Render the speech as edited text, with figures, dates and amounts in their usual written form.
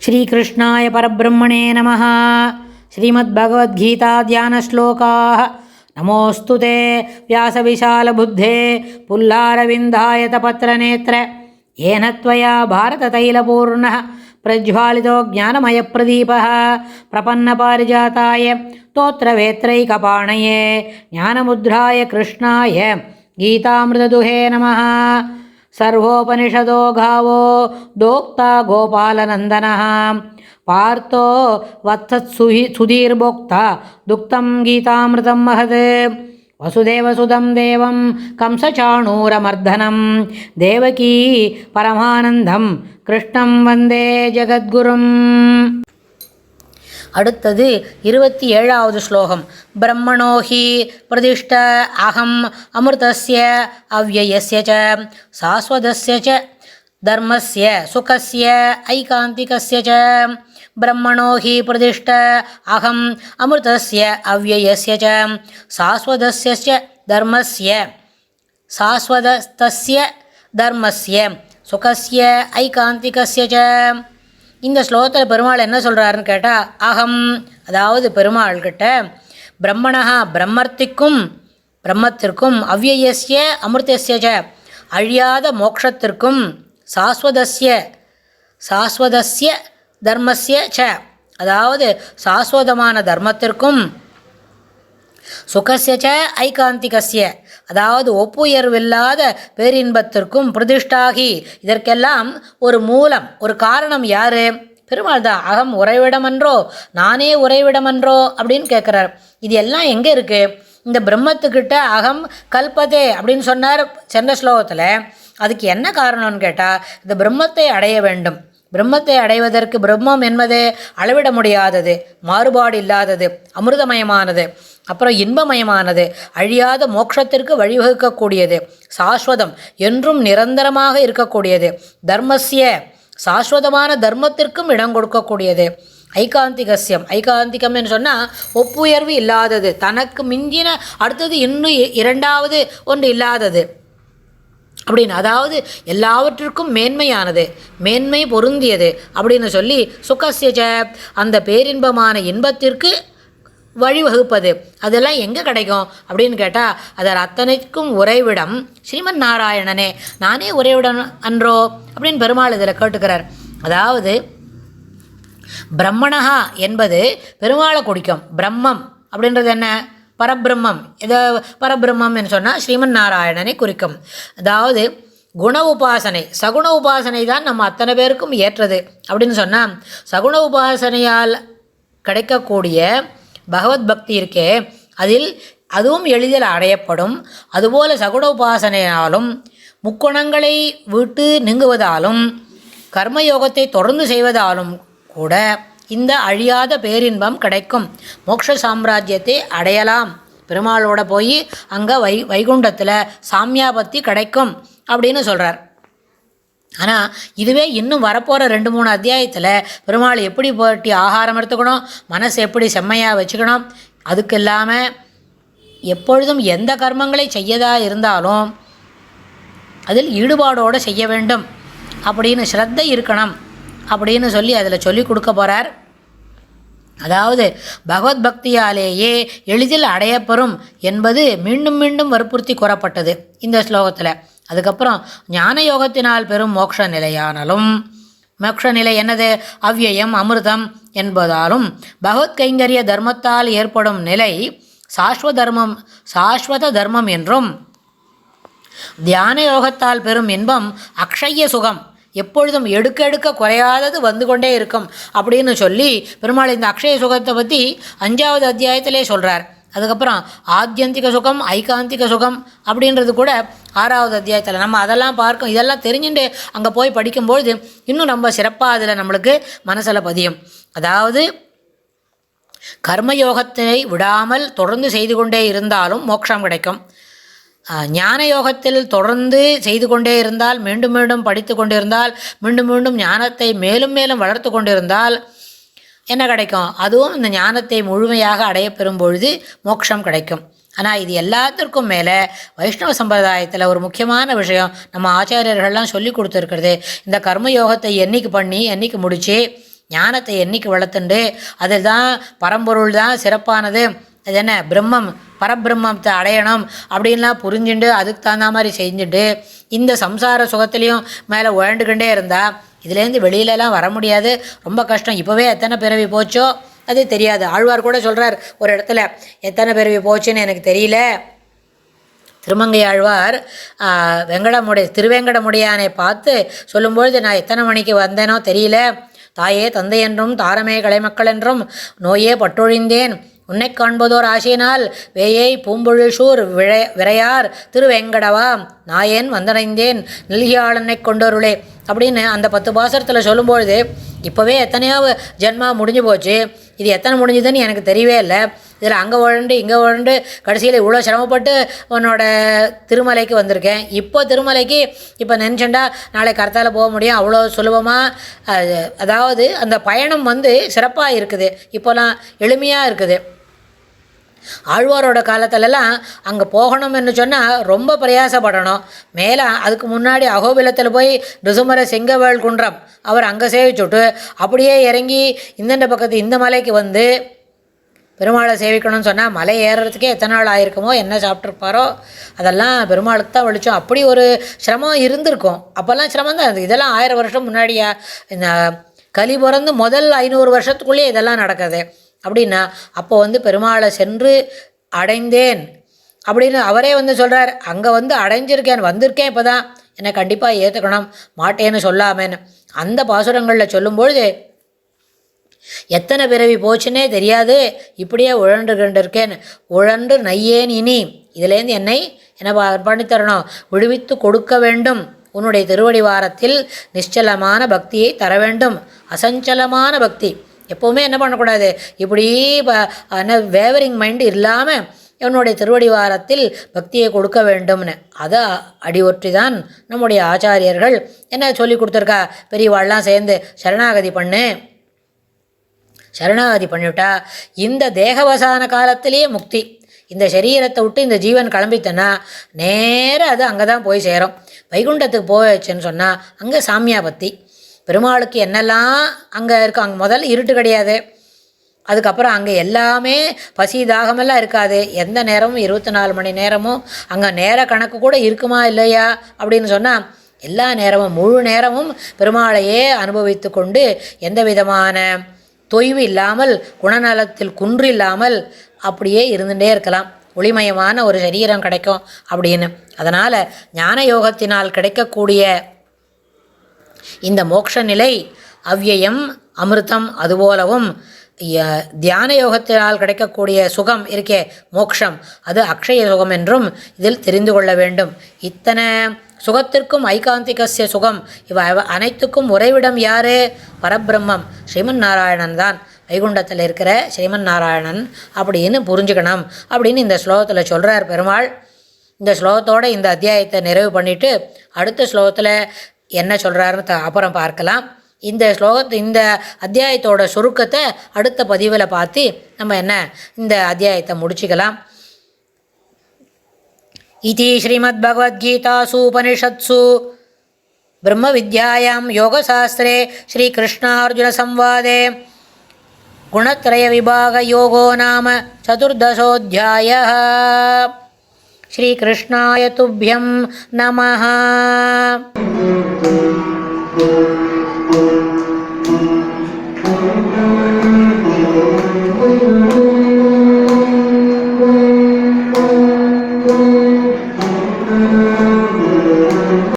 श्रीकृष्णाय परब्रह्मणे नमः। श्रीमद्भगवद्गीता ध्यानश्लोकाः। नमोऽस्तु ते व्यासविशालबुद्धे पुल्लारविन्दायतपत्रनेत्र येन त्वया भारततैलपूर्णः प्रज्वालितो ज्ञानमयप्रदीपः प्रपन्नपारिजाताय स्तोत्रवेत्रैकपाणये ज्ञानमुद्राय कृष्णाय गीतामृतदुहे नमः। सर्वोपनिषदो गावो दोक्ता गोपालनन्दनः पार्थो वत्सत्सुधीर्भोक्ता दुक्तं गीतामृतं महत्। वसुदेवसुतं देवं कंसचाणूरमर्दनं देवकी परमानन्दं कृष्णं वन्दे जगद्गुरुम्। அடுத்தது 27வது ஸ்லோகம். பிரம்மணோ ஹி பிரதிஷ்ட அகம் அமிர்தஸ்ய அவ்யயஸ்ய ச சாஸ்வதஸ்ய ச தர்மஸ்ய சுகஸ்ய ஐகாந்திகஸ்ய ச. பிரம்மணோ ஹி பிரதிஷ்ட அகம் அமிர்தஸ்ய அவ்யயஸ்ய ச சாஸ்வதஸ்ய ச தர்மஸ்ய சுகஸ்ய ஐகாந்திகஸ்ய ச. இந்த ஸ்லோகத்தில் பெருமாள் என்ன சொல்கிறாருன்னு கேட்டால், அகம் அதாவது பெருமாள்கிட்ட பிரம்மணா பிரம்மத்திற்கும் அவ்யயஸ்ய அமிர்தஸ்ய ச அழியாத மோட்சத்திற்கும் சாஸ்வதஸ்ய தர்மஸ்ய ச அதாவது சாஸ்வதமான தர்மத்திற்கும் சுகஸ்ய ச ஐகாந்திகஸ்ய அதாவது ஒப்புயர்வில்லாத பேரின்பத்திற்கும் பிரதிஷ்டாகி இதற்கெல்லாம் ஒரு மூலம் ஒரு காரணம் யார்? பெருமாள் தான். அகம் உறைவிடமன்றோ நானே உறைவிடமன்றோ அப்படின்னு கேட்குறார். இது எல்லாம் எங்கே இருக்குது? இந்த பிரம்மத்துக்கிட்ட அகம் கல்பதே அப்படின்னு சொன்னார் சென்ற ஸ்லோகத்தில். அதுக்கு என்ன காரணம்னு கேட்டால், இந்த பிரம்மத்தை அடைய வேண்டும். பிரம்மத்தை அடைவதற்கு பிரம்மம் என்பது அளவிட முடியாதது, மாறுபாடு இல்லாதது, அமிர்தமயமானது, அப்புறம் இன்பமயமானது, அழியாத மோட்சத்திற்கு வழிவகுக்கக்கூடியது, சாஸ்வதம் என்றும் நிரந்தரமாக இருக்கக்கூடியது, தர்மஸ்ய சாஸ்வதமான தர்மத்திற்கும் இடம் கொடுக்கக்கூடியது, ஐகாந்திகம் என்று சொன்னால் ஒப்புயர்வு இல்லாதது, தனக்கு மிஞ்சின அடுத்தது இன்னும் இரண்டாவது ஒன்று இல்லாதது அப்படின்னு, அதாவது எல்லாவற்றிற்கும் மேன்மையானது, மேன்மை பொருந்தியது அப்படின்னு சொல்லி சுகஸ்ய அந்த பேரின்பமான இன்பத்திற்கு வழிவகுப்பது. அதெல்லாம் எங்கே கிடைக்கும் அப்படின்னு கேட்டால், அதில் அத்தனைக்கும் உறைவிடம் ஸ்ரீமன் நாராயணனே, நானே உறைவிடம் அன்றோ அப்படின்னு பெருமாள் இதில் கேட்டுக்கிறார். அதாவது பிரம்மணா என்பது பெருமாளை குறிக்கும். பிரம்மம் அப்படின்றது என்ன? பரபிரம்மம். இதை பரபிரம்மம் என்று சொன்னால் ஸ்ரீமன் நாராயணனை குறிக்கும். அதாவது குண உபாசனை, சகுண உபாசனை தான் நம்ம அத்தனை பேருக்கும் ஏற்றது அப்படின்னு சொன்னால், சகுண உபாசனையால் கிடைக்கக்கூடிய பகவத் பக்தி இருக்கே, அதுவும் எளிதில் அடையப்படும். அதுபோல் சகுண உபாசனையாலும் முக்குணங்களை விட்டு நீங்குவதாலும் கர்மயோகத்தை தொடர்ந்து செய்வதாலும் கூட இந்த அழியாத பேரின்பம் கிடைக்கும். மோட்ச சாம்ராஜ்யத்தை அடையலாம். பெருமாளோட போய் அங்கே வைகுண்டத்தில் சாமியாபத்தி கிடைக்கும் அப்படின்னு சொல்கிறார். ஆனால் இதுவே இன்னும் வரப்போகிற 2-3 அத்தியாயத்தில் பெருமாள் எப்படி போட்டி ஆகாரம் எடுத்துக்கணும், மனசு எப்படி செம்மையாக வச்சுக்கணும், அதுக்கு இல்லாமல் எப்பொழுதும் எந்த கர்மங்களை செய்யதா இருந்தாலும் அதில் ஈடுபாடோடு செய்ய வேண்டும் அப்படின்னு ஸ்ரத்தை இருக்கணும் அப்படின்னு சொல்லி அதில் சொல்லி கொடுக்க போகிறார். அதாவது பகவத் பக்தியாலேயே எளிதில் அடையப்பெறும் என்பது மீண்டும் மீண்டும் வற்புறுத்தி கூறப்பட்டது இந்த ஸ்லோகத்தில். அதுக்கப்புறம் ஞான யோகத்தினால் பெறும் மோட்ச நிலையானாலும், மோட்ச நிலை என்னது? அவ்யயம் அமிர்தம் என்பதாலும் பகவத் கைங்கரிய தர்மத்தால் ஏற்படும் நிலை சாஸ்வத தர்மம் என்றும், தியான யோகத்தால் பெறும் இன்பம் அக்ஷய சுகம், எப்பொழுதும் எடுக்க குறையாதது வந்து கொண்டே இருக்கும் அப்படின்னு சொல்லி பெருமாள் இந்த அக்ஷய சுகத்தை பற்றி 5வது அத்தியாயத்திலே சொல்கிறார். அதுக்கப்புறம் ஆத்தியந்திக சுகம், ஐகாந்திக சுகம் அப்படின்றது கூட 6வது அத்தியாயத்தில் நம்ம அதெல்லாம் பார்க்கும். இதெல்லாம் தெரிஞ்சுட்டு அங்கே போய் படிக்கும்பொழுது இன்னும் ரொம்ப சிறப்பாக அதில் நம்மளுக்கு மனசில் பதியும். அதாவது கர்மயோகத்தை விடாமல் தொடர்ந்து செய்து கொண்டே இருந்தாலும் மோட்சம் கிடைக்கும். ஞான யோகத்தில் தொடர்ந்து செய்து கொண்டே இருந்தால், மீண்டும் மீண்டும் படித்து கொண்டிருந்தால், மீண்டும் மீண்டும் ஞானத்தை மேலும் மேலும் வளர்த்து கொண்டிருந்தால் என்ன கிடைக்கும்? அதுவும் இந்த ஞானத்தை முழுமையாக அடைய பெறும் பொழுது மோட்சம் கிடைக்கும். ஆனால் இது எல்லாத்திற்கும் மேலே வைஷ்ணவ சம்பிரதாயத்தில் ஒரு முக்கியமான விஷயம் நம்ம ஆச்சாரியர்கள்லாம் சொல்லி கொடுத்துருக்கிறது, இந்த கர்மயோகத்தை என்றைக்கு பண்ணி என்றைக்கு முடித்து ஞானத்தை என்னைக்கு வளர்த்துண்டு அதில் தான் பரம்பொருள் தான் சிறப்பானது, அது என்ன பிரம்மம் பரபிரம்மத்தை அடையணும் அப்படின்லாம் புரிஞ்சுண்டு அதுக்கு தகுந்த மாதிரி செஞ்சுட்டு இந்த சம்சார சுகத்துலேயும் மேலே உழண்டுக்கிட்டே இருந்தால் இதுலேருந்து வெளியிலலாம் வர முடியாது, ரொம்ப கஷ்டம். இப்போவே எத்தனை பிறவி போச்சோ அது தெரியாது. ஆழ்வார் கூட சொல்கிறார் ஒரு இடத்துல, எத்தனை பிறவி போச்சுன்னு எனக்கு தெரியல. திருமங்கை ஆழ்வார் திருவேங்கடமுடியானை பார்த்து சொல்லும்பொழுது, நான் எத்தனை மணிக்கு வந்தேனோ தெரியல, தாயே தந்தை என்றும் தாரமே கலைமக்கள் என்றும் நோயே பட்டொழிந்தேன், உன்னை காண்பதோர் ஆசையினால் வேயை பூம்பொழிசூர் விரையார் திருவேங்கடவா நாயேன் வந்தடைந்தேன் நெல்கியாளனை கொண்டொருளே அப்படின்னு அந்த 10 பாசரத்தில் சொல்லும்பொழுது, இப்போவே எத்தனையோ ஜென்மா முடிஞ்சு போச்சு, இது எத்தனை முடிஞ்சுதுன்னு எனக்கு தெரியவே இல்லை. இதில் அங்கே உழண்டு இங்கே உழண்டு கடைசியில் இவ்வளோ சிரமப்பட்டு உன்னோட திருமலைக்கு வந்திருக்கேன். இப்போ திருமலைக்கு இப்போ நினச்சண்டா நாளை கர்த்தால போக முடியும், அவ்வளோ சுலபமாக. அதாவது அந்த பயணம் சிறப்பாக இருக்குது, இப்போலாம் எளிமையாக இருக்குது. ஆழ்வாரோட காலத்திலலாம் அங்கே போகணும்னு சொன்னால் ரொம்ப பிரயாசப்படணும். மேலே அதுக்கு முன்னாடி அகோபிலத்தில் போய் ரிசுமர செங்கவேள் குன்றம் அவர் அங்கே சேவிச்சுட்டு அப்படியே இறங்கி இந்தண்ட பக்கத்து இந்த மலைக்கு வந்து பெருமாளை சேவிக்கணும்னு சொன்னால் மலை ஏறுறதுக்கே எத்தனை நாள் ஆயிருக்குமோ, என்ன சாப்பிட்ருப்பாரோ அதெல்லாம் பெருமாளுக்கு தான் வெளிச்சம். அப்படி ஒரு சிரமம் இருந்திருக்கும். அப்போல்லாம் சிரமம் தான். இதெல்லாம் 1000 வருஷம் முன்னாடியா, இந்த கலி பிறந்து முதல் 500 வருஷத்துக்குள்ளேயே இதெல்லாம் நடக்குது. அப்படின்னா அப்போ பெருமாளை சென்று அடைந்தேன் அப்படின்னு அவரே சொல்கிறார். அங்கே அடைஞ்சிருக்கேன், வந்திருக்கேன், இப்போ தான் என்னை கண்டிப்பாக ஏற்றுக்கணும் மாட்டேன்னு சொல்லாமேன்னு அந்த பாசுரங்களில் சொல்லும்பொழுது எத்தனை பிறவி போச்சுன்னே தெரியாது, இப்படியே உழன்று கண்டிருக்கேன், உழன்று நையேன் இனி இதுலேருந்து என்னை பண்ணித்தரணும், விடுவித்து கொடுக்க வேண்டும், உன்னுடைய திருவடி வாரத்தில் நிச்சலமான பக்தியை தர வேண்டும், அசஞ்சலமான பக்தி. எப்போவுமே என்ன பண்ணக்கூடாது, இப்படி வேவரிங் மைண்டு இல்லாமல் என்னுடைய திருவடி வாரத்தில் பக்தியை கொடுக்க வேண்டும்னு அதை அடியொற்றி தான் நம்முடைய ஆச்சாரியர்கள் என்ன சொல்லி கொடுத்துருக்கா. பெரியவாள்லாம் சேர்ந்து சரணாகதி பண்ணிவிட்டா இந்த தேகவசான காலத்திலேயே முக்தி. இந்த சரீரத்தை விட்டு இந்த ஜீவன் கிளம்பித்தனா நேராக அது அங்கே தான் போய் சேரும். வைகுண்டத்துக்கு போயிடுச்சுன்னு சொன்னால் அங்கே சாமியாபத்தி பெருமாளுக்கு என்னெல்லாம் அங்கே இருக்கும். அங்கே முதல்ல இருட்டு கிடையாது, அதுக்கப்புறம் அங்கே எல்லாமே பசி தாகமெல்லாம் இருக்காது. எந்த நேரமும் 24 மணி நேரமும் அங்கே நேர கணக்கு கூட இருக்குமா இல்லையா அப்படின்னு சொன்னால் எல்லா நேரமும் முழு நேரமும் பெருமாளையே அனுபவித்து கொண்டு எந்த விதமான தொய்வு இல்லாமல் குணநலத்தில் குன்று இல்லாமல் அப்படியே இருந்துகிட்டே இருக்கலாம். ஒளிமயமான ஒரு சரீரம் கிடைக்கும் அப்படின்னு. அதனால் ஞான யோகத்தினால் கிடைக்கக்கூடிய இந்த மோட்ச நிலை அவ்யயம் அமிர்தம், அதுபோலவும் தியான யோகத்தினால் கிடைக்கக்கூடிய சுகம் இருக்கே மோக்ஷம், அது அக்ஷய சுகம் என்றும் இதில் தெரிந்து கொள்ள வேண்டும். இத்தனை சுகத்திற்கும் ஐகாந்திகசிய சுகம் இவ அனைத்துக்கும் உறைவிடம் யார்? பரபிரம்மம் ஸ்ரீமன் நாராயணன் தான். வைகுண்டத்தில் இருக்கிற ஸ்ரீமன் நாராயணன் அப்படின்னு புரிஞ்சுக்கணும் அப்படின்னு இந்த ஸ்லோகத்தில் சொல்கிறார் பெருமாள். இந்த ஸ்லோகத்தோடு இந்த அத்தியாயத்தை நிறைவு பண்ணிவிட்டு அடுத்த ஸ்லோகத்தில் என்ன சொல்கிறாருன்னு அப்புறம் பார்க்கலாம். இந்த இந்த அத்தியாயத்தோட சுருக்கத்தை அடுத்த பதிவில் பார்த்து நம்ம இந்த அத்தியாயத்தை முடிச்சுக்கலாம். இதி ஸ்ரீமத்பகவத்கீதாசு உபனிஷத்சு பிரம்ம வித்யாயாம் யோகசாஸ்திரே ஸ்ரீகிருஷ்ணார்ஜுனசம்வாதே குணத்ரய விபாக யோகோ நாம சதுர்தசோऽध्यायः. ஸ்ரீகிருஷ்ணாய துப்யம் நமः.